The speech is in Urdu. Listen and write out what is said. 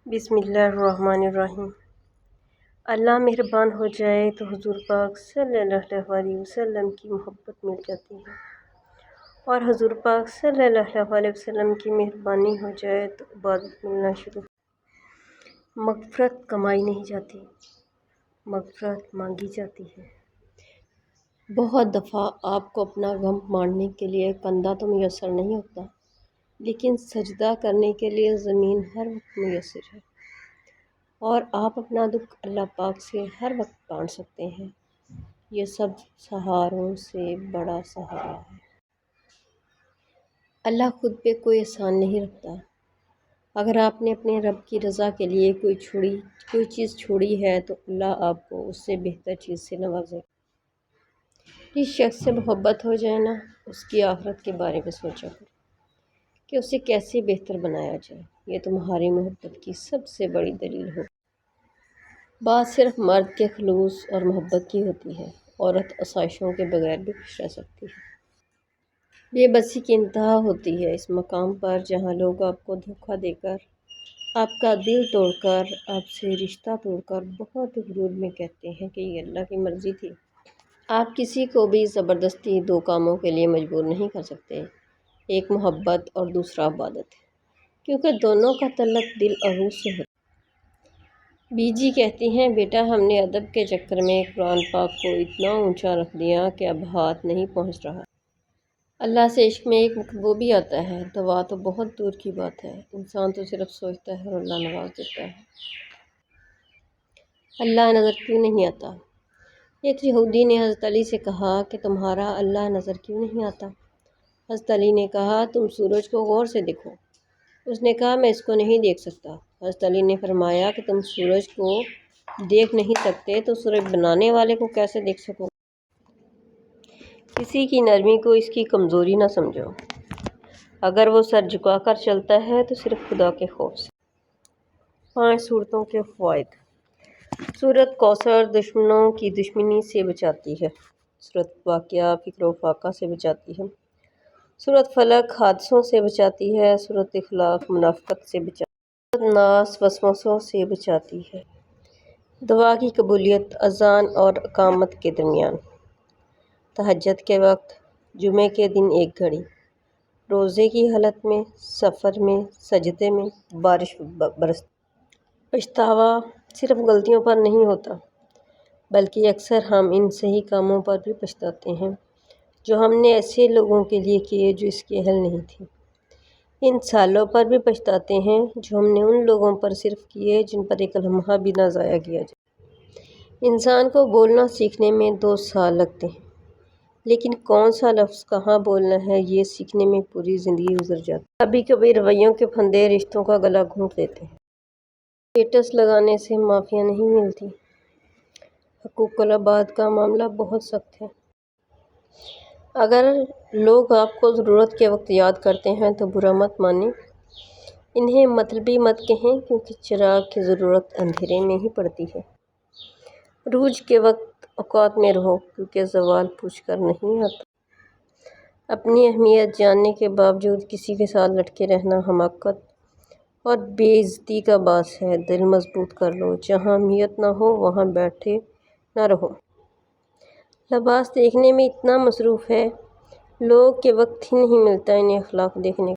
بسم اللہ الرحمن الرحیم۔ اللہ مہربان ہو جائے تو حضور پاک صلی اللہ علیہ وسلم کی محبت مل جاتی ہے، اور حضور پاک صلی اللہ علیہ وسلم کی مہربانی ہو جائے تو عبادت ملنا شروع۔ مغفرت کمائی نہیں جاتی، مغفرت مانگی جاتی ہے۔ بہت دفعہ آپ کو اپنا غم ماننے کے لیے کندھا تو میسر نہیں ہوتا، لیکن سجدہ کرنے کے لیے زمین ہر وقت میسر ہے، اور آپ اپنا دکھ اللہ پاک سے ہر وقت بانٹ سکتے ہیں۔ یہ سب سہاروں سے بڑا سہارا ہے۔ اللہ خود پہ کوئی احسان نہیں رکھتا۔ اگر آپ نے اپنے رب کی رضا کے لیے کوئی چیز چھوڑی ہے تو اللہ آپ کو اس سے بہتر چیز سے نوازے گا۔ جس شخص سے محبت ہو جائے نا، اس کی آخرت کے بارے میں سوچا کرو کہ اسے کیسے بہتر بنایا جائے۔ یہ تمہاری محبت کی سب سے بڑی دلیل ہو۔ بات صرف مرد کے خلوص اور محبت کی ہوتی ہے، عورت آسائشوں کے بغیر بھی خوش رہ سکتی ہے۔ بے بسی کی انتہا ہوتی ہے اس مقام پر جہاں لوگ آپ کو دھوکہ دے کر، آپ کا دل توڑ کر، آپ سے رشتہ توڑ کر بہت غرور میں کہتے ہیں کہ یہ اللہ کی مرضی تھی۔ آپ کسی کو بھی زبردستی دو کاموں کے لیے مجبور نہیں کر سکتے، ایک محبت اور دوسرا عبادت، کیونکہ دونوں کا تعلق دل اور روح سے ہوتا ہے۔ بی جی کہتی ہیں، بیٹا ہم نے ادب کے چکر میں قرآن پاک کو اتنا اونچا رکھ دیا کہ اب ہاتھ نہیں پہنچ رہا۔ اللہ سے عشق میں ایک وقت وہ بھی آتا ہے، دعا تو بہت دور کی بات ہے، انسان تو صرف سوچتا ہے اور اللہ نواز دیتا ہے۔ اللہ نظر کیوں نہیں آتا؟ ایک یہودی نے حضرت علی سے کہا کہ تمہارا اللہ نظر کیوں نہیں آتا؟ حضرت علی نے کہا تم سورج کو غور سے دیکھو۔ اس نے کہا میں اس کو نہیں دیکھ سکتا۔ حضرت علی نے فرمایا کہ تم سورج کو دیکھ نہیں سکتے تو سورج بنانے والے کو کیسے دیکھ سکو گے؟ کسی کی نرمی کو اس کی کمزوری نہ سمجھو، اگر وہ سر جھکا کر چلتا ہے تو صرف خدا کے خوف سے۔ 5 صورتوں کے فوائد۔ سورۃ کوثر دشمنوں کی دشمنی سے بچاتی ہے۔ سورۃ واقعہ فکر و فاقہ سے بچاتی ہے۔ سورۃ فلق حادثوں سے بچاتی ہے۔ سورۃ اخلاق منافقت سے بچاتی ہے۔ سورۃ ناس وسوسوں سے بچاتی ہے۔ دعا کی قبولیت اذان اور اقامت کے درمیان، تہجد کے وقت، جمعے کے دن 1 گھڑی، روزے کی حالت میں، سفر میں، سجدے میں، بارش برستی۔ پچھتاوا صرف غلطیوں پر نہیں ہوتا، بلکہ اکثر ہم ان صحیح کاموں پر بھی پچھتاتے ہیں جو ہم نے ایسے لوگوں کے لیے کیے جو اس کے اہل نہیں تھے۔ ان سالوں پر بھی پچھتاتے ہیں جو ہم نے ان لوگوں پر صرف کیے جن پر ایک لمحہ بھی نہ ضائع کیا جائے۔ انسان کو بولنا سیکھنے میں 2 سال لگتے ہیں، لیکن کون سا لفظ کہاں بولنا ہے یہ سیکھنے میں پوری زندگی گزر جاتی ہے۔ کبھی کبھی رویوں کے پھندے رشتوں کا گلا گھونٹ لیتے ہیں۔ اسٹیٹس لگانے سے معافیاں نہیں ملتی۔ حقوق العباد کا معاملہ بہت سخت ہے۔ اگر لوگ آپ کو ضرورت کے وقت یاد کرتے ہیں تو برا مت مانیں، انہیں مطلبی مت کہیں، کیونکہ چراغ کی ضرورت اندھیرے میں ہی پڑتی ہے۔ عروج کے وقت اوقات میں رہو، کیونکہ زوال پوچھ کر نہیں آتا۔ اپنی اہمیت جاننے کے باوجود کسی کے ساتھ لٹکے رہنا حماقت اور بے عزتی کا باعث ہے۔ دل مضبوط کر لو، جہاں اہمیت نہ ہو وہاں بیٹھے نہ رہو۔ لباس دیکھنے میں اتنا مصروف ہے لوگ کہ وقت ہی نہیں ملتا انہیں اخلاق دیکھنے کا۔